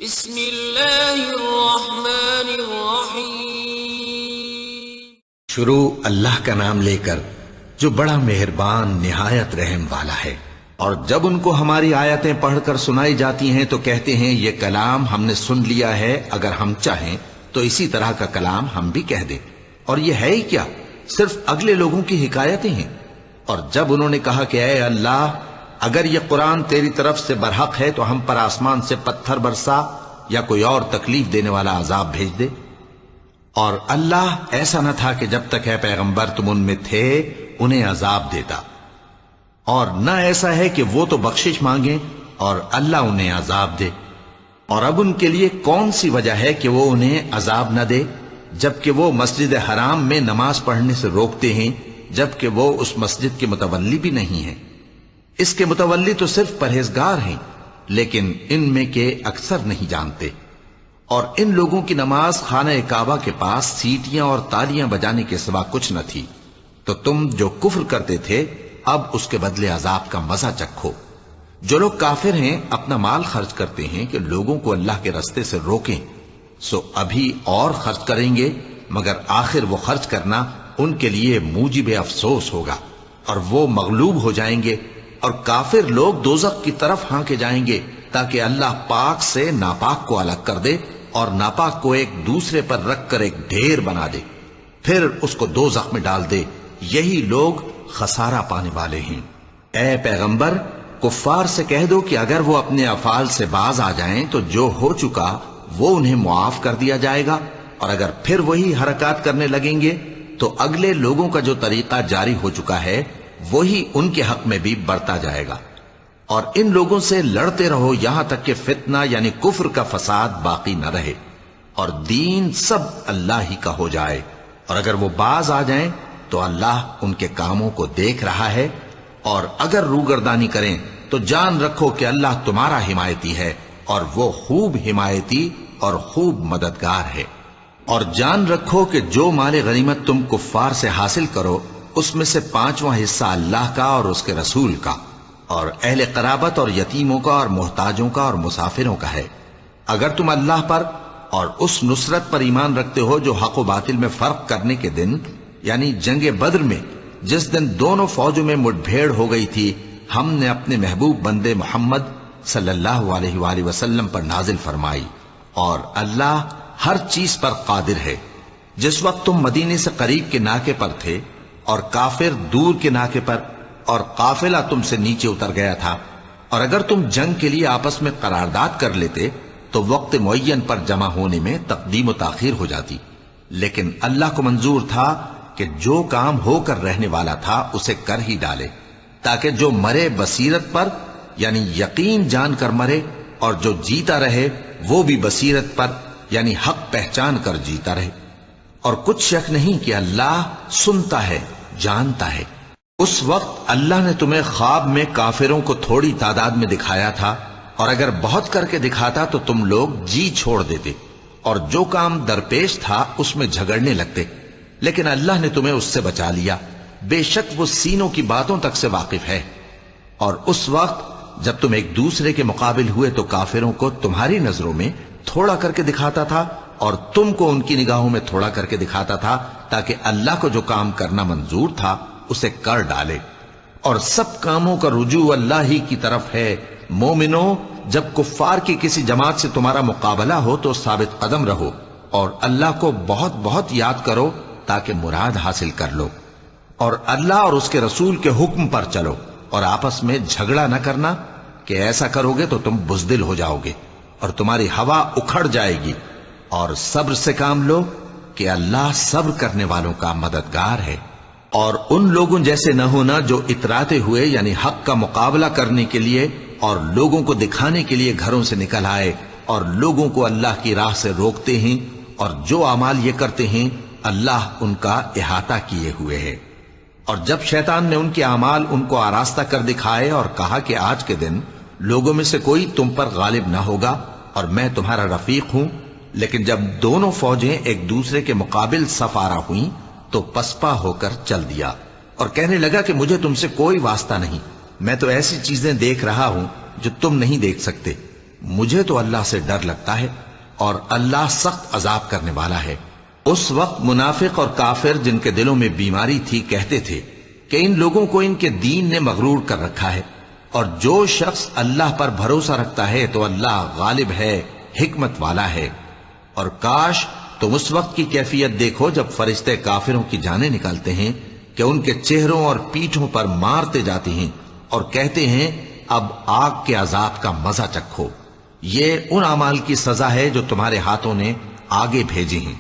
بسم اللہ الرحمن الرحیم۔ شروع اللہ کا نام لے کر جو بڑا مہربان نہایت رحم والا ہے۔ اور جب ان کو ہماری آیتیں پڑھ کر سنائی جاتی ہیں تو کہتے ہیں یہ کلام ہم نے سن لیا ہے، اگر ہم چاہیں تو اسی طرح کا کلام ہم بھی کہہ دیں، اور یہ ہے ہی کیا، صرف اگلے لوگوں کی حکایتیں ہیں۔ اور جب انہوں نے کہا کہ اے اللہ، اگر یہ قرآن تیری طرف سے برحق ہے تو ہم پر آسمان سے پتھر برسا یا کوئی اور تکلیف دینے والا عذاب بھیج دے۔ اور اللہ ایسا نہ تھا کہ جب تک اے پیغمبر تم ان میں تھے انہیں عذاب دیتا، اور نہ ایسا ہے کہ وہ تو بخشش مانگیں اور اللہ انہیں عذاب دے۔ اور اب ان کے لیے کون سی وجہ ہے کہ وہ انہیں عذاب نہ دے، جبکہ وہ مسجد حرام میں نماز پڑھنے سے روکتے ہیں، جبکہ وہ اس مسجد کے متولی بھی نہیں ہیں۔ اس کے متولی تو صرف پرہیزگار ہیں، لیکن ان میں کے اکثر نہیں جانتے۔ اور ان لوگوں کی نماز خانہ کعبہ کے پاس سیٹیاں اور تالیاں بجانے کے سوا کچھ نہ تھی، تو تم جو کفر کرتے تھے اب اس کے بدلے عذاب کا مزہ چکھو۔ جو لوگ کافر ہیں اپنا مال خرچ کرتے ہیں کہ لوگوں کو اللہ کے راستے سے روکیں، سو ابھی اور خرچ کریں گے، مگر آخر وہ خرچ کرنا ان کے لیے موجب افسوس ہوگا، اور وہ مغلوب ہو جائیں گے، اور کافر لوگ دوزخ کی طرف ہانکے جائیں گے تاکہ اللہ پاک سے ناپاک کو الگ کر دے اور ناپاک کو ایک دوسرے پر رکھ کر ایک ڈھیر بنا دے، پھر اس کو دوزخ میں ڈال دے۔ یہی لوگ خسارہ پانے والے ہیں۔ اے پیغمبر، کفار سے کہہ دو کہ اگر وہ اپنے افعال سے باز آ جائیں تو جو ہو چکا وہ انہیں معاف کر دیا جائے گا، اور اگر پھر وہی حرکات کرنے لگیں گے تو اگلے لوگوں کا جو طریقہ جاری ہو چکا ہے وہی ان کے حق میں بھی برتا جائے گا۔ اور ان لوگوں سے لڑتے رہو یہاں تک کہ فتنہ یعنی کفر کا فساد باقی نہ رہے، اور دین سب اللہ ہی کا ہو جائے۔ اور اگر وہ باز آ جائیں تو اللہ ان کے کاموں کو دیکھ رہا ہے، اور اگر روگردانی کریں تو جان رکھو کہ اللہ تمہارا حمایتی ہے، اور وہ خوب حمایتی اور خوب مددگار ہے۔ اور جان رکھو کہ جو مال غنیمت تم کفار سے حاصل کرو اس میں سے 5واں حصہ اللہ کا اور اس کے رسول کا، اور اہل قرابت اور یتیموں کا اور محتاجوں کا اور مسافروں کا ہے۔ اگر تم اللہ پر اور اس نصرت پر ایمان رکھتے ہو جو حق و باطل میں فرق کرنے کے دن یعنی جنگ بدر میں، جس دن دونوں فوجوں میں مٹ بھیڑ ہو گئی تھی، ہم نے اپنے محبوب بندے محمد صلی اللہ علیہ وآلہ وسلم پر نازل فرمائی، اور اللہ ہر چیز پر قادر ہے۔ جس وقت تم مدینے سے قریب کے ناکے پر تھے اور کافر دور کے ناکے پر، اور قافلہ تم سے نیچے اتر گیا تھا، اور اگر تم جنگ کے لیے آپس میں قرارداد کر لیتے تو وقت معین پر جمع ہونے میں تقدیم و تاخیر ہو جاتی، لیکن اللہ کو منظور تھا کہ جو کام ہو کر رہنے والا تھا اسے کر ہی ڈالے، تاکہ جو مرے بصیرت پر یعنی یقین جان کر مرے، اور جو جیتا رہے وہ بھی بصیرت پر یعنی حق پہچان کر جیتا رہے۔ اور کچھ شک نہیں کہ اللہ سنتا ہے، جانتا ہے۔ اس وقت اللہ نے تمہیں خواب میں کافروں کو تھوڑی تعداد میں دکھایا تھا، اور اگر بہت کر کے دکھاتا تو تم لوگ جی چھوڑ دیتے، اور جو کام درپیش تھا اس میں جھگڑنے لگتے، لیکن اللہ نے تمہیں اس سے بچا لیا، بے شک وہ سینوں کی باتوں تک سے واقف ہے۔ اور اس وقت جب تم ایک دوسرے کے مقابل ہوئے تو کافروں کو تمہاری نظروں میں تھوڑا کر کے دکھاتا تھا، اور تم کو ان کی نگاہوں میں تھوڑا کر کے دکھاتا تھا، تاکہ اللہ کو جو کام کرنا منظور تھا اسے کر ڈالے۔ اور سب کاموں کا رجوع اللہ ہی کی طرف ہے۔ مومنو، جب کفار کی کسی جماعت سے تمہارا مقابلہ ہو تو ثابت قدم رہو، اور اللہ کو بہت بہت یاد کرو تاکہ مراد حاصل کر لو، اور اللہ اور اس کے رسول کے حکم پر چلو، اور آپس میں جھگڑا نہ کرنا کہ ایسا کرو گے تو تم بزدل ہو جاؤ گے اور تمہاری ہوا اکھڑ جائے گی۔ اور صبر سے کام لو کہ اللہ صبر کرنے والوں کا مددگار ہے۔ اور ان لوگوں جیسے نہ ہونا جو اتراتے ہوئے یعنی حق کا مقابلہ کرنے کے لیے اور لوگوں کو دکھانے کے لیے گھروں سے نکل آئے اور لوگوں کو اللہ کی راہ سے روکتے ہیں، اور جو اعمال یہ کرتے ہیں اللہ ان کا احاطہ کیے ہوئے ہے۔ اور جب شیطان نے ان کے اعمال ان کو آراستہ کر دکھائے اور کہا کہ آج کے دن لوگوں میں سے کوئی تم پر غالب نہ ہوگا اور میں تمہارا رفیق ہوں، لیکن جب دونوں فوجیں ایک دوسرے کے مقابل صف آرا ہوئیں تو پسپا ہو کر چل دیا، اور کہنے لگا کہ مجھے تم سے کوئی واسطہ نہیں، میں تو ایسی چیزیں دیکھ رہا ہوں جو تم نہیں دیکھ سکتے، مجھے تو اللہ سے ڈر لگتا ہے اور اللہ سخت عذاب کرنے والا ہے۔ اس وقت منافق اور کافر جن کے دلوں میں بیماری تھی کہتے تھے کہ ان لوگوں کو ان کے دین نے مغرور کر رکھا ہے، اور جو شخص اللہ پر بھروسہ رکھتا ہے تو اللہ غالب ہے، حکمت والا ہے۔ اور کاش تم اس وقت کی کیفیت دیکھو جب فرشتے کافروں کی جانیں نکالتے ہیں کہ ان کے چہروں اور پیٹھوں پر مارتے جاتے ہیں اور کہتے ہیں اب آگ کے عذاب کا مزہ چکھو۔ یہ ان اعمال کی سزا ہے جو تمہارے ہاتھوں نے آگے بھیجی ہیں،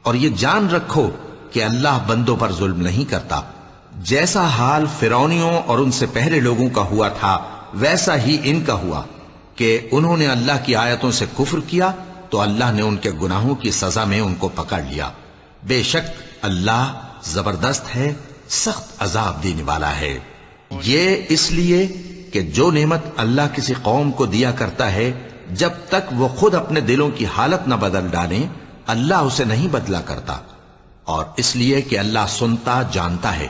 اور یہ جان رکھو کہ اللہ بندوں پر ظلم نہیں کرتا۔ جیسا حال فرعونیوں اور ان سے پہلے لوگوں کا ہوا تھا ویسا ہی ان کا ہوا کہ انہوں نے اللہ کی آیتوں سے کفر کیا تو اللہ نے ان کے گناہوں کی سزا میں ان کو پکڑ لیا۔ بے شک اللہ زبردست ہے، سخت عذاب دینے والا ہے۔ یہ اس لیے کہ جو نعمت اللہ کسی قوم کو دیا کرتا ہے جب تک وہ خود اپنے دلوں کی حالت نہ بدل ڈالیں اللہ اسے نہیں بدلا کرتا، اور اس لیے کہ اللہ سنتا جانتا ہے۔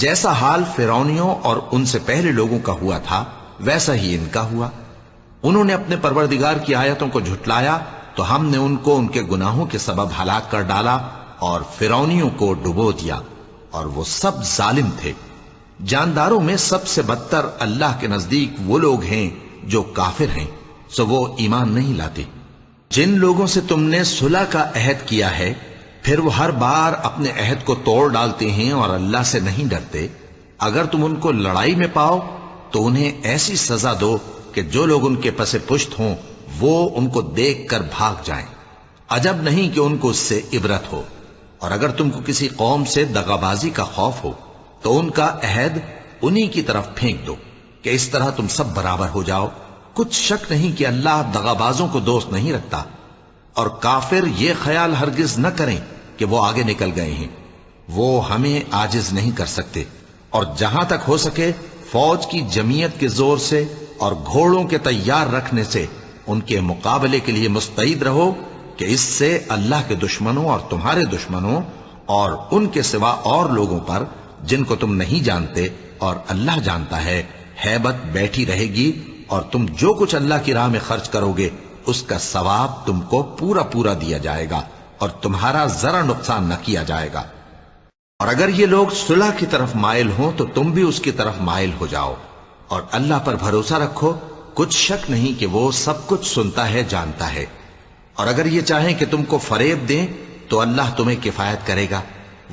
جیسا حال فرعونیوں اور ان سے پہلے لوگوں کا ہوا تھا ویسا ہی ان کا ہوا۔ انہوں نے اپنے پروردگار کی آیتوں کو جھٹلایا تو ہم نے ان کو ان کے گناہوں کے سبب ہلاک کر ڈالا اور فرعونیوں کو ڈبو دیا، اور وہ سب ظالم تھے۔ جانداروں میں سب سے بدتر اللہ کے نزدیک وہ لوگ ہیں جو کافر ہیں، سو وہ ایمان نہیں لاتے۔ جن لوگوں سے تم نے صلح کا عہد کیا ہے پھر وہ ہر بار اپنے عہد کو توڑ ڈالتے ہیں اور اللہ سے نہیں ڈرتے، اگر تم ان کو لڑائی میں پاؤ تو انہیں ایسی سزا دو کہ جو لوگ ان کے پس پشت ہوں وہ ان کو دیکھ کر بھاگ جائیں۔ عجب نہیں کہ ان کو اس سے عبرت ہو۔ اور اگر تم کو کسی قوم سے دغابازی کا خوف ہو تو ان کا عہد انہی کی طرف پھینک دو کہ اس طرح تم سب برابر ہو جاؤ۔ کچھ شک نہیں کہ اللہ دغابازوں کو دوست نہیں رکھتا، اور کافر یہ خیال ہرگز نہ کریں کہ وہ آگے نکل گئے ہیں، وہ ہمیں عاجز نہیں کر سکتے۔ اور جہاں تک ہو سکے فوج کی جمعیت کے زور سے اور گھوڑوں کے تیار رکھنے سے ان کے مقابلے کے لیے مستعد رہو کہ اس سے اللہ کے دشمنوں اور تمہارے دشمنوں اور ان کے سوا اور لوگوں پر جن کو تم نہیں جانتے اور اللہ جانتا ہے ہیبت بیٹھی رہے گی، اور تم جو کچھ اللہ کی راہ میں خرچ کرو گے اس کا ثواب تم کو پورا پورا دیا جائے گا اور تمہارا ذرا نقصان نہ کیا جائے گا۔ اور اگر یہ لوگ صلح کی طرف مائل ہوں تو تم بھی اس کی طرف مائل ہو جاؤ، اور اللہ پر بھروسہ رکھو، کچھ شک نہیں کہ وہ سب کچھ سنتا ہے، جانتا ہے۔ اور اگر یہ چاہیں کہ تم کو فریب دیں تو اللہ تمہیں کفایت کرے گا،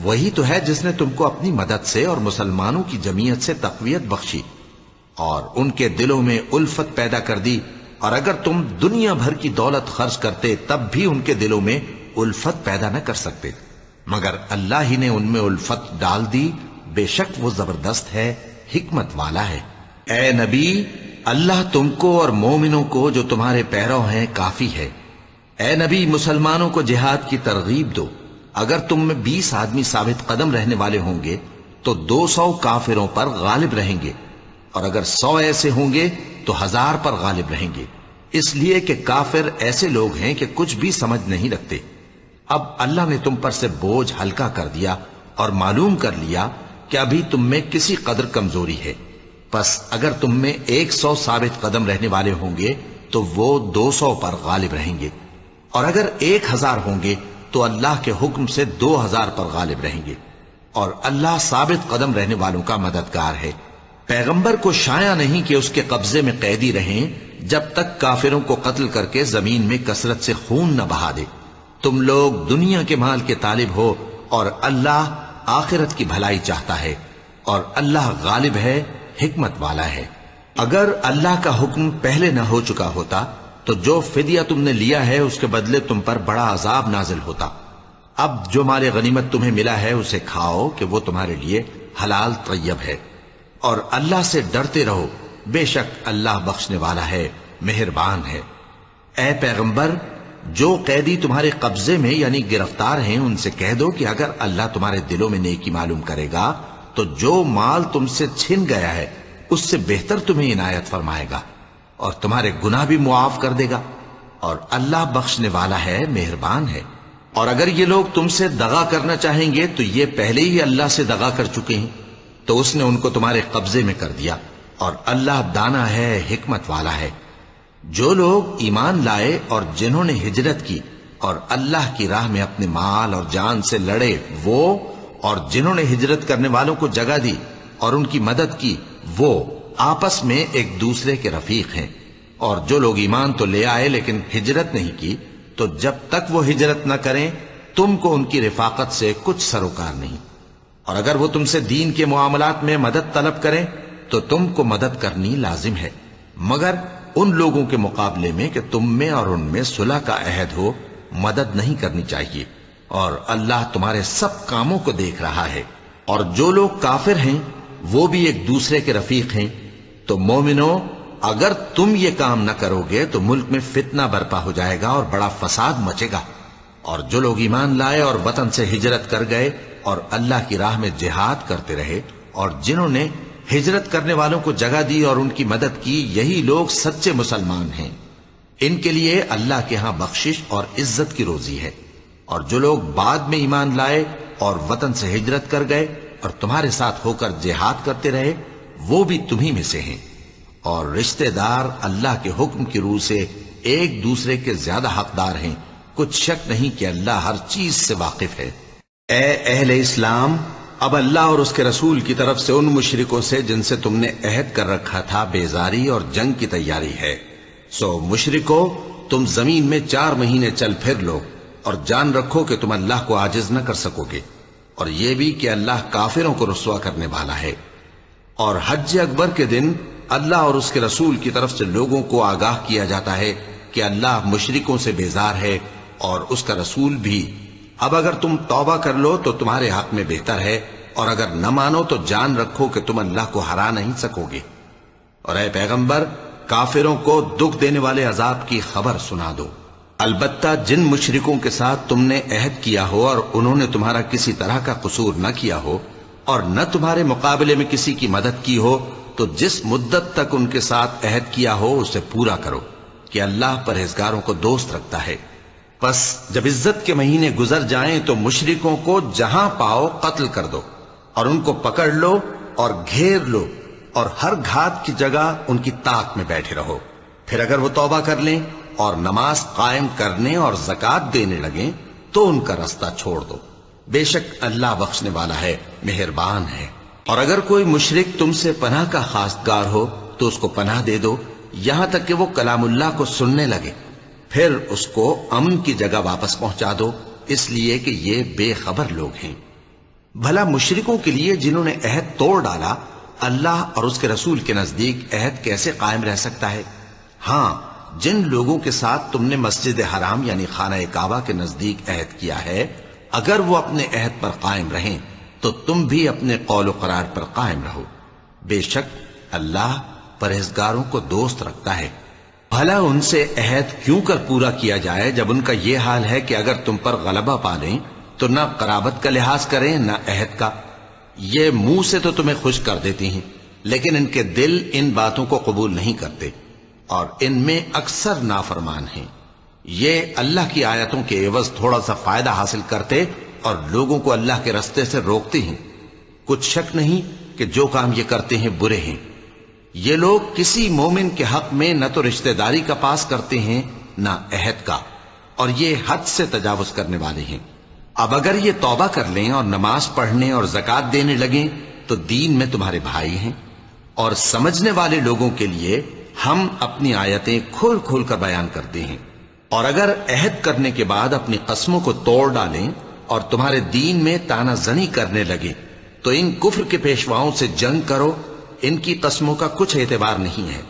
وہی تو ہے جس نے تم کو اپنی مدد سے اور مسلمانوں کی جمعیت سے تقویت بخشی اور ان کے دلوں میں الفت پیدا کر دی، اور اگر تم دنیا بھر کی دولت خرچ کرتے تب بھی ان کے دلوں میں الفت پیدا نہ کر سکتے، مگر اللہ ہی نے ان میں الفت ڈال دی، بے شک وہ زبردست ہے، حکمت والا ہے۔ اے نبی، اللہ تم کو اور مومنوں کو جو تمہارے پیرو ہیں کافی ہے۔ اے نبی، مسلمانوں کو جہاد کی ترغیب دو۔ اگر تم میں 20 آدمی ثابت قدم رہنے والے ہوں گے تو 200 کافروں پر غالب رہیں گے، اور اگر 100 ایسے ہوں گے تو 1000 پر غالب رہیں گے، اس لیے کہ کافر ایسے لوگ ہیں کہ کچھ بھی سمجھ نہیں رکھتے۔ اب اللہ نے تم پر سے بوجھ ہلکا کر دیا اور معلوم کر لیا کہ ابھی تم میں کسی قدر کمزوری ہے، پس اگر تم میں 100 ثابت قدم رہنے والے ہوں گے تو وہ 200 پر غالب رہیں گے، اور اگر 1000 ہوں گے تو اللہ کے حکم سے 2000 پر غالب رہیں گے، اور اللہ ثابت قدم رہنے والوں کا مددگار ہے۔ پیغمبر کو شایع نہیں کہ اس کے قبضے میں قیدی رہیں جب تک کافروں کو قتل کر کے زمین میں کثرت سے خون نہ بہا دے۔ تم لوگ دنیا کے مال کے طالب ہو اور اللہ آخرت کی بھلائی چاہتا ہے، اور اللہ غالب ہے، حکمت والا ہے۔ اگر اللہ کا حکم پہلے نہ ہو چکا ہوتا تو جو فدیہ تم نے لیا ہے اس کے بدلے تم پر بڑا عذاب نازل ہوتا۔ اب جو مال غنیمت تمہیں ملا ہے اسے کھاؤ کہ وہ تمہارے لیے حلال طیب ہے، اور اللہ سے ڈرتے رہو، بے شک اللہ بخشنے والا ہے، مہربان ہے۔ اے پیغمبر، جو قیدی تمہارے قبضے میں یعنی گرفتار ہیں ان سے کہہ دو کہ اگر اللہ تمہارے دلوں میں نیکی معلوم کرے گا تو جو مال تم سے چھن گیا ہے اس سے بہتر تمہیں عنایت فرمائے گا اور تمہارے گناہ بھی معاف کر دے گا، اور اللہ بخشنے والا ہے، مہربان ہے۔ اور اگر یہ لوگ تم سے دغا کرنا چاہیں گے تو یہ پہلے ہی اللہ سے دغا کر چکے ہیں، تو اس نے ان کو تمہارے قبضے میں کر دیا، اور اللہ دانا ہے، حکمت والا ہے۔ جو لوگ ایمان لائے اور جنہوں نے ہجرت کی اور اللہ کی راہ میں اپنے مال اور جان سے لڑے وہ، اور جنہوں نے ہجرت کرنے والوں کو جگہ دی اور ان کی مدد کی وہ آپس میں ایک دوسرے کے رفیق ہیں۔ اور جو لوگ ایمان تو لے آئے لیکن ہجرت نہیں کی، تو جب تک وہ ہجرت نہ کریں تم کو ان کی رفاقت سے کچھ سروکار نہیں، اور اگر وہ تم سے دین کے معاملات میں مدد طلب کریں تو تم کو مدد کرنی لازم ہے، مگر ان لوگوں کے مقابلے میں کہ تم میں اور ان میں صلح کا عہد ہو مدد نہیں کرنی چاہیے، اور اللہ تمہارے سب کاموں کو دیکھ رہا ہے۔ اور جو لوگ کافر ہیں وہ بھی ایک دوسرے کے رفیق ہیں۔ تو مومنو، اگر تم یہ کام نہ کرو گے تو ملک میں فتنہ برپا ہو جائے گا اور بڑا فساد مچے گا۔ اور جو لوگ ایمان لائے اور وطن سے ہجرت کر گئے اور اللہ کی راہ میں جہاد کرتے رہے، اور جنہوں نے ہجرت کرنے والوں کو جگہ دی اور ان کی مدد کی، یہی لوگ سچے مسلمان ہیں۔ ان کے لیے اللہ کے ہاں بخشش اور عزت کی روزی ہے۔ اور جو لوگ بعد میں ایمان لائے اور وطن سے ہجرت کر گئے اور تمہارے ساتھ ہو کر جہاد کرتے رہے، وہ بھی تمہیں میں سے ہیں۔ اور رشتہ دار اللہ کے حکم کی روح سے ایک دوسرے کے زیادہ حقدار ہیں، کچھ شک نہیں کہ اللہ ہر چیز سے واقف ہے۔ اے اہل اسلام، اب اللہ اور اس کے رسول کی طرف سے ان مشرکوں سے جن سے تم نے عہد کر رکھا تھا بیزاری اور جنگ کی تیاری ہے۔ سو مشرکو، تم زمین میں 4 مہینے چل پھر لو اور جان رکھو کہ تم اللہ کو عاجز نہ کر سکو گے، اور یہ بھی کہ اللہ کافروں کو رسوا کرنے والا ہے۔ اور حج اکبر کے دن اللہ اور اس کے رسول کی طرف سے لوگوں کو آگاہ کیا جاتا ہے کہ اللہ مشرکوں سے بیزار ہے اور اس کا رسول بھی۔ اب اگر تم توبہ کر لو تو تمہارے حق میں بہتر ہے، اور اگر نہ مانو تو جان رکھو کہ تم اللہ کو ہرا نہیں سکو گے۔ اور اے پیغمبر، کافروں کو دکھ دینے والے عذاب کی خبر سنا دو۔ البتہ جن مشرکوں کے ساتھ تم نے عہد کیا ہو اور انہوں نے تمہارا کسی طرح کا قصور نہ کیا ہو اور نہ تمہارے مقابلے میں کسی کی مدد کی ہو، تو جس مدت تک ان کے ساتھ عہد کیا ہو اسے پورا کرو، کہ اللہ پرہیزگاروں کو دوست رکھتا ہے۔ پس جب عزت کے مہینے گزر جائیں تو مشرکوں کو جہاں پاؤ قتل کر دو، اور ان کو پکڑ لو اور گھیر لو، اور ہر گھات کی جگہ ان کی طاق میں بیٹھے رہو۔ پھر اگر وہ توبہ کر لیں اور نماز قائم کرنے اور زکوٰۃ دینے لگیں تو ان کا رستہ چھوڑ دو، بے شک اللہ بخشنے والا ہے، مہربان ہے۔ اور اگر کوئی مشرک تم سے پناہ کا خواستگار ہو تو اس کو پناہ دے دو، یہاں تک کہ وہ کلام اللہ کو سننے لگے، پھر اس کو امن کی جگہ واپس پہنچا دو، اس لیے کہ یہ بے خبر لوگ ہیں۔ بھلا مشرکوں کے لیے جنہوں نے عہد توڑ ڈالا، اللہ اور اس کے رسول کے نزدیک عہد کیسے قائم رہ سکتا ہے؟ ہاں، جن لوگوں کے ساتھ تم نے مسجد حرام یعنی خانہ کعبہ کے نزدیک عہد کیا ہے، اگر وہ اپنے عہد پر قائم رہیں تو تم بھی اپنے قول و قرار پر قائم رہو، بے شک اللہ پرہیزگاروں کو دوست رکھتا ہے۔ بھلا ان سے عہد کیوں کر پورا کیا جائے جب ان کا یہ حال ہے کہ اگر تم پر غلبہ پا لیں تو نہ قرابت کا لحاظ کریں نہ عہد کا۔ یہ منہ سے تو تمہیں خوش کر دیتی ہیں، لیکن ان کے دل ان باتوں کو قبول نہیں کرتے، اور ان میں اکثر نافرمان ہیں۔ یہ اللہ کی آیتوں کے عوض تھوڑا سا فائدہ حاصل کرتے اور لوگوں کو اللہ کے رستے سے روکتے ہیں۔ کچھ شک نہیں کہ جو کام یہ کرتے ہیں برے ہیں۔ یہ لوگ کسی مومن کے حق میں نہ تو رشتہ داری کا پاس کرتے ہیں نہ عہد کا، اور یہ حد سے تجاوز کرنے والے ہیں۔ اب اگر یہ توبہ کر لیں اور نماز پڑھنے اور زکوٰۃ دینے لگیں تو دین میں تمہارے بھائی ہیں، اور سمجھنے والے لوگوں کے لیے ہم اپنی آیتیں کھول کھول کر بیان کرتے ہیں۔ اور اگر عہد کرنے کے بعد اپنی قسموں کو توڑ ڈالیں اور تمہارے دین میں تانا زنی کرنے لگے تو ان کفر کے پیشواؤں سے جنگ کرو، ان کی قسموں کا کچھ اعتبار نہیں ہے،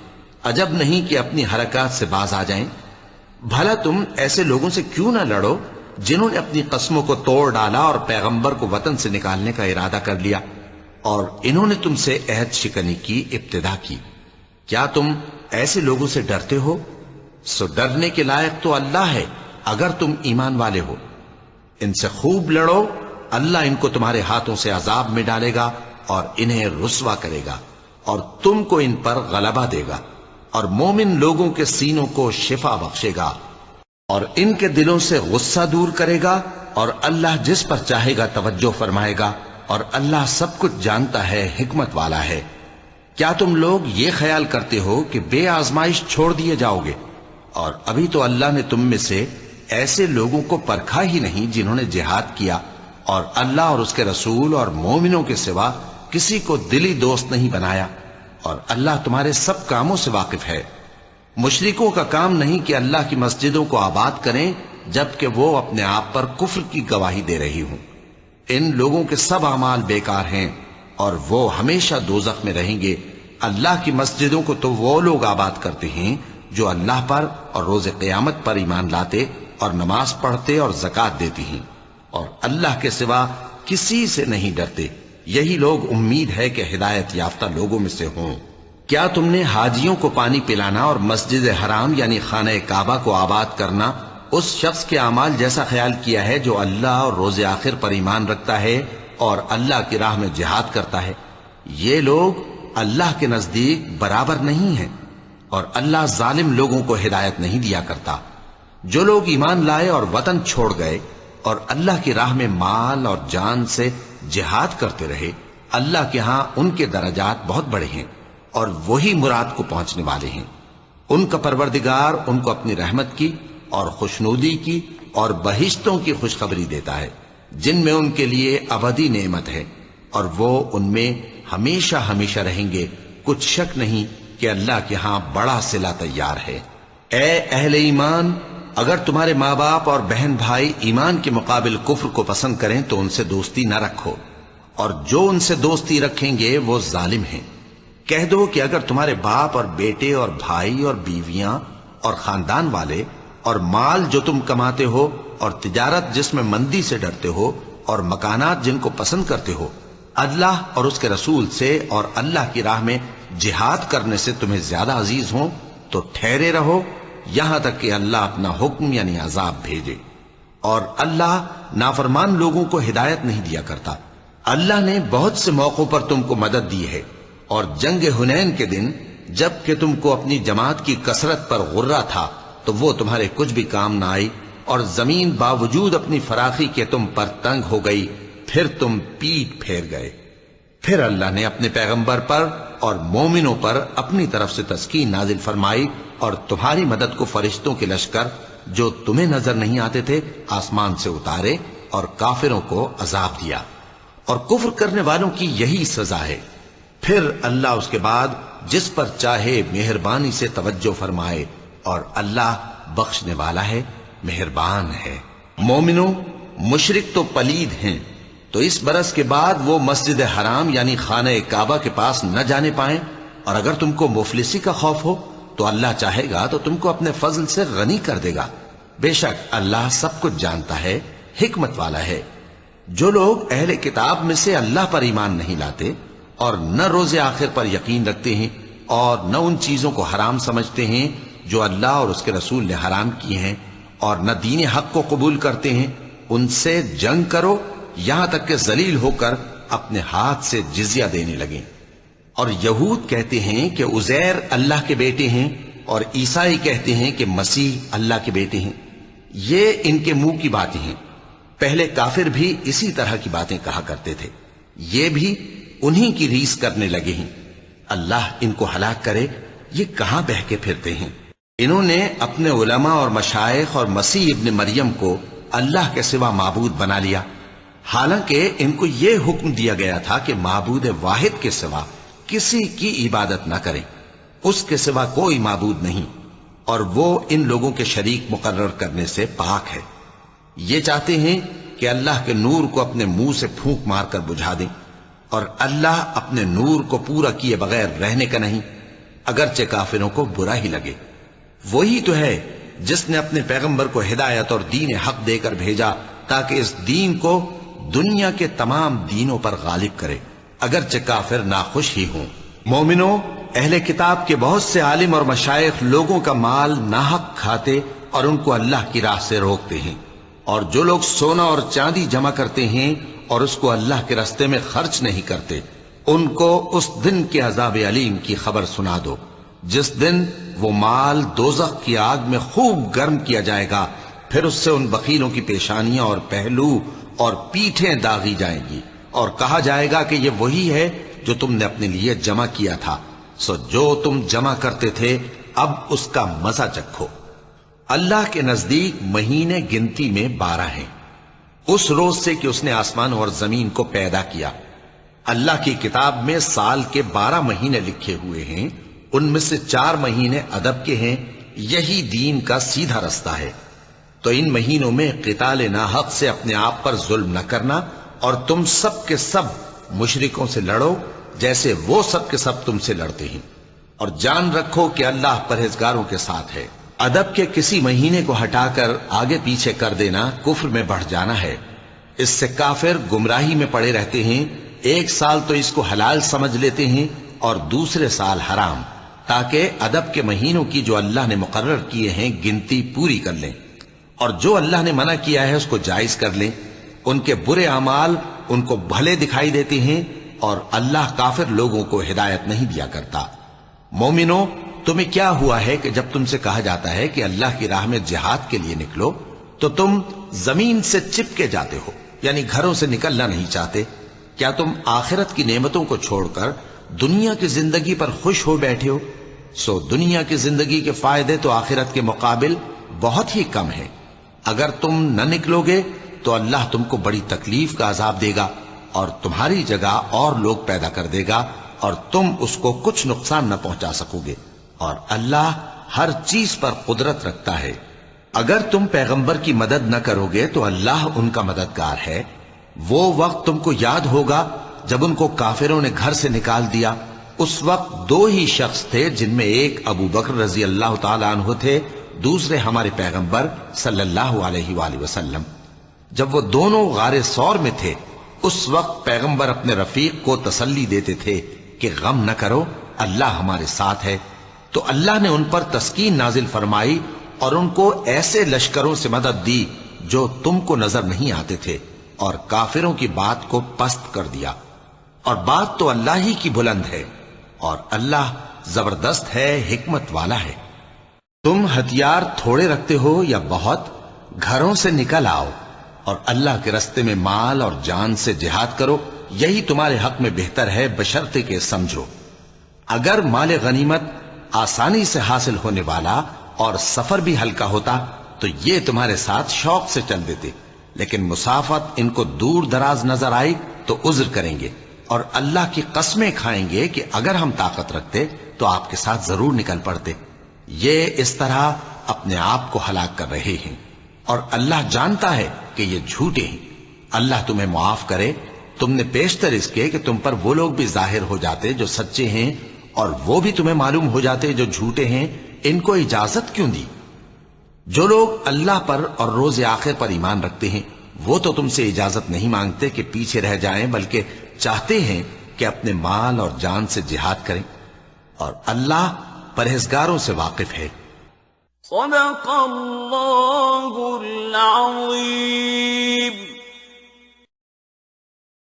عجب نہیں کہ اپنی حرکات سے باز آ جائیں۔ بھلا تم ایسے لوگوں سے کیوں نہ لڑو جنہوں نے اپنی قسموں کو توڑ ڈالا اور پیغمبر کو وطن سے نکالنے کا ارادہ کر لیا، اور انہوں نے تم سے عہد شکنی کی ابتدا کی۔ کیا تم ایسے لوگوں سے ڈرتے ہو؟ سو ڈرنے کے لائق تو اللہ ہے اگر تم ایمان والے ہو۔ ان سے خوب لڑو، اللہ ان کو تمہارے ہاتھوں سے عذاب میں ڈالے گا اور انہیں رسوا کرے گا، اور تم کو ان پر غلبہ دے گا، اور مومن لوگوں کے سینوں کو شفا بخشے گا، اور ان کے دلوں سے غصہ دور کرے گا، اور اللہ جس پر چاہے گا توجہ فرمائے گا، اور اللہ سب کچھ جانتا ہے، حکمت والا ہے۔ کیا تم لوگ یہ خیال کرتے ہو کہ بے آزمائش چھوڑ دیے جاؤ گے؟ اور ابھی تو اللہ نے تم میں سے ایسے لوگوں کو پرکھا ہی نہیں جنہوں نے جہاد کیا، اور اللہ اور اس کے رسول اور مومنوں کے سوا کسی کو دلی دوست نہیں بنایا، اور اللہ تمہارے سب کاموں سے واقف ہے۔ مشرکوں کا کام نہیں کہ اللہ کی مسجدوں کو آباد کریں جبکہ وہ اپنے آپ پر کفر کی گواہی دے رہی ہوں۔ ان لوگوں کے سب اعمال بیکار ہیں اور وہ ہمیشہ دوزخ میں رہیں گے۔ اللہ کی مسجدوں کو تو وہ لوگ آباد کرتے ہیں جو اللہ پر اور روز قیامت پر ایمان لاتے اور نماز پڑھتے اور زکوٰۃ دیتی ہیں، اور اللہ کے سوا کسی سے نہیں ڈرتے۔ یہی لوگ امید ہے کہ ہدایت یافتہ لوگوں میں سے ہوں۔ کیا تم نے حاجیوں کو پانی پلانا اور مسجد حرام یعنی خانہ کعبہ کو آباد کرنا اس شخص کے اعمال جیسا خیال کیا ہے جو اللہ اور روز آخر پر ایمان رکھتا ہے اور اللہ کی راہ میں جہاد کرتا ہے؟ یہ لوگ اللہ کے نزدیک برابر نہیں ہیں، اور اللہ ظالم لوگوں کو ہدایت نہیں دیا کرتا۔ جو لوگ ایمان لائے اور وطن چھوڑ گئے اور اللہ کی راہ میں مال اور جان سے جہاد کرتے رہے، اللہ کے ہاں ان کے درجات بہت بڑے ہیں اور وہی مراد کو پہنچنے والے ہیں۔ ان کا پروردگار ان کو اپنی رحمت کی اور خوشنودی کی اور بہشتوں کی خوشخبری دیتا ہے جن میں ان کے لیے ابدی نعمت ہے، اور وہ ان میں ہمیشہ ہمیشہ رہیں گے۔ کچھ شک نہیں کہ اللہ کے ہاں بڑا صلہ تیار ہے۔ اے اہل ایمان، اگر تمہارے ماں باپ اور بہن بھائی ایمان کے مقابل کفر کو پسند کریں تو ان سے دوستی نہ رکھو، اور جو ان سے دوستی رکھیں گے وہ ظالم ہیں۔ کہہ دو کہ اگر تمہارے باپ اور بیٹے اور بھائی اور بیویاں اور خاندان والے اور مال جو تم کماتے ہو اور تجارت جس میں مندی سے ڈرتے ہو اور مکانات جن کو پسند کرتے ہو اللہ اور اس کے رسول سے اور اللہ کی راہ میں جہاد کرنے سے تمہیں زیادہ عزیز ہوں تو ٹھہرے رہو یہاں تک کہ اللہ اپنا حکم یعنی عذاب بھیجے، اور اللہ نافرمان لوگوں کو ہدایت نہیں دیا کرتا۔ اللہ نے بہت سے موقعوں پر تم کو مدد دی ہے، اور جنگ حنین کے دن جب کہ تم کو اپنی جماعت کی کثرت پر غرہ تھا تو وہ تمہارے کچھ بھی کام نہ آئی، اور زمین باوجود اپنی فراخی کے تم پر تنگ ہو گئی، پھر تم پیٹ پھیر گئے۔ پھر اللہ نے اپنے پیغمبر پر اور مومنوں پر اپنی طرف سے تسکین نازل فرمائی، اور تمہاری مدد کو فرشتوں کے لشکر جو تمہیں نظر نہیں آتے تھے آسمان سے اتارے، اور کافروں کو عذاب دیا، اور کفر کرنے والوں کی یہی سزا ہے۔ پھر اللہ اس کے بعد جس پر چاہے مہربانی سے توجہ فرمائے، اور اللہ بخشنے والا ہے، مہربان ہے۔ مومنوں، مشرک تو پلید ہیں، تو اس برس کے بعد وہ مسجد حرام یعنی خانہ کعبہ کے پاس نہ جانے پائیں، اور اگر تم کو مفلسی کا خوف ہو تو اللہ چاہے گا تو تم کو اپنے فضل سے غنی کر دے گا۔ بے شک اللہ سب کچھ جانتا ہے، حکمت والا ہے۔ جو لوگ اہل کتاب میں سے اللہ پر ایمان نہیں لاتے اور نہ روز آخر پر یقین رکھتے ہیں اور نہ ان چیزوں کو حرام سمجھتے ہیں جو اللہ اور اس کے رسول نے حرام کیے ہیں، اور نہ دین حق کو قبول کرتے ہیں، ان سے جنگ کرو یہاں تک کہ ذلیل ہو کر اپنے ہاتھ سے جزیہ دینے لگیں۔ اور یہود کہتے ہیں کہ عزیر اللہ کے بیٹے ہیں، اور عیسائی کہتے ہیں کہ مسیح اللہ کے بیٹے ہیں۔ یہ ان کے منہ کی باتیں ہیں، پہلے کافر بھی اسی طرح کی باتیں کہا کرتے تھے، یہ بھی انہی کی ریس کرنے لگے ہیں۔ اللہ ان کو ہلاک کرے، یہ کہاں بہہ کے پھرتے ہیں۔ انہوں نے اپنے علماء اور مشائخ اور مسیح ابن مریم کو اللہ کے سوا معبود بنا لیا، حالانکہ ان کو یہ حکم دیا گیا تھا کہ معبود واحد کے سوا کسی کی عبادت نہ کریں، اس کے سوا کوئی معبود نہیں، اور وہ ان لوگوں کے شریک مقرر کرنے سے پاک ہے۔ یہ چاہتے ہیں کہ اللہ کے نور کو اپنے منہ سے پھونک مار کر بجھا دیں، اور اللہ اپنے نور کو پورا کیے بغیر رہنے کا نہیں، اگرچہ کافروں کو برا ہی لگے۔ وہی تو ہے جس نے اپنے پیغمبر کو ہدایت اور دین حق دے کر بھیجا تاکہ اس دین کو دنیا کے تمام دینوں پر غالب کرے، اگرچہ کافر ناخوش ہی ہوں۔ مومنوں، اہل کتاب کے بہت سے عالم اور مشائخ لوگوں کا مال ناحق کھاتے اور ان کو اللہ کی راہ سے روکتے ہیں، اور جو لوگ سونا اور چاندی جمع کرتے ہیں اور اس کو اللہ کے راستے میں خرچ نہیں کرتے، ان کو اس دن کے عذاب علیم کی خبر سنا دو، جس دن وہ مال دوزخ کی آگ میں خوب گرم کیا جائے گا، پھر اس سے ان بخیلوں کی پیشانیاں اور پہلو اور پیٹھیں داغی جائیں گی، اور کہا جائے گا کہ یہ وہی ہے جو تم نے اپنے لیے جمع کیا تھا، سو جو تم جمع کرتے تھے اب اس کا مزہ چکھو۔ اللہ کے نزدیک مہینے گنتی میں 12 ہیں، اس روز سے کہ اس نے آسمان اور زمین کو پیدا کیا۔ اللہ کی کتاب میں سال کے 12 مہینے لکھے ہوئے ہیں، ان میں سے 4 مہینے ادب کے ہیں، یہی دین کا سیدھا رستہ ہے۔ تو ان مہینوں میں قتال ناحق سے اپنے آپ پر ظلم نہ کرنا، اور تم سب کے سب مشرکوں سے لڑو جیسے وہ سب کے سب تم سے لڑتے ہیں، اور جان رکھو کہ اللہ پرہیزگاروں کے ساتھ ہے۔ ادب کے کسی مہینے کو ہٹا کر آگے پیچھے کر دینا کفر میں بڑھ جانا ہے، اس سے کافر گمراہی میں پڑے رہتے ہیں۔ ایک سال تو اس کو حلال سمجھ لیتے ہیں اور دوسرے سال حرام، تاکہ ادب کے مہینوں کی جو اللہ نے مقرر کیے ہیں گنتی پوری کر لیں، اور جو اللہ نے منع کیا ہے اس کو جائز کر لیں۔ ان کے برے اعمال ان کو بھلے دکھائی دیتے ہیں، اور اللہ کافر لوگوں کو ہدایت نہیں دیا کرتا۔ مومنو، تمہیں کیا ہوا ہے کہ جب تم سے کہا جاتا ہے کہ اللہ کی راہ میں جہاد کے لیے نکلو تو تم زمین سے چپکے جاتے ہو، یعنی گھروں سے نکلنا نہیں چاہتے؟ کیا تم آخرت کی نعمتوں کو چھوڑ کر دنیا کی زندگی پر خوش ہو بیٹھے ہو؟ سو دنیا کی زندگی کے فائدے تو آخرت کے مقابل بہت ہی کم ہیں۔ اگر تم نہ نکلو گے تو اللہ تم کو بڑی تکلیف کا عذاب دے گا، اور تمہاری جگہ اور لوگ پیدا کر دے گا، اور تم اس کو کچھ نقصان نہ پہنچا سکو گے، اور اللہ ہر چیز پر قدرت رکھتا ہے۔ اگر تم پیغمبر کی مدد نہ کرو گے تو اللہ ان کا مددگار ہے۔ وہ وقت تم کو یاد ہوگا جب ان کو کافروں نے گھر سے نکال دیا۔ اس وقت 2 ہی شخص تھے، جن میں ایک ابو بکر رضی اللہ تعالی عنہ تھے، دوسرے ہمارے پیغمبر صلی اللہ علیہ وآلہ وسلم۔ جب وہ دونوں غار ثور میں تھے، اس وقت پیغمبر اپنے رفیق کو تسلی دیتے تھے کہ غم نہ کرو، اللہ ہمارے ساتھ ہے۔ تو اللہ نے ان پر تسکین نازل فرمائی اور ان کو ایسے لشکروں سے مدد دی جو تم کو نظر نہیں آتے تھے، اور کافروں کی بات کو پست کر دیا۔ اور بات تو اللہ ہی کی بلند ہے، اور اللہ زبردست ہے، حکمت والا ہے۔ تم ہتھیار تھوڑے رکھتے ہو یا بہت، گھروں سے نکل آؤ اور اللہ کے رستے میں مال اور جان سے جہاد کرو، یہی تمہارے حق میں بہتر ہے، بشرطے کہ سمجھو۔ اگر مال غنیمت آسانی سے حاصل ہونے والا اور سفر بھی ہلکا ہوتا تو یہ تمہارے ساتھ شوق سے چل دیتے، لیکن مسافت ان کو دور دراز نظر آئی تو عذر کریں گے، اور اللہ کی قسمیں کھائیں گے کہ اگر ہم طاقت رکھتے تو آپ کے ساتھ ضرور نکل پڑتے۔ یہ اس طرح اپنے آپ کو ہلاک کر رہے ہیں، اور اللہ جانتا ہے کہ یہ جھوٹے ہیں۔ اللہ تمہیں معاف کرے۔ تم نے پیشتر اس کے کہ تم پر وہ لوگ بھی ظاہر ہو جاتے جو سچے ہیں، اور وہ بھی تمہیں معلوم ہو جاتے جو جھوٹے ہیں۔ ان کو اجازت کیوں دی؟ جو لوگ اللہ پر اور روز آخر پر ایمان رکھتے ہیں وہ تو تم سے اجازت نہیں مانگتے کہ پیچھے رہ جائیں، بلکہ چاہتے ہیں کہ اپنے مال اور جان سے جہاد کریں، اور اللہ پرہیزگاروں سے واقف ہے۔ صدق اللہ العظیم۔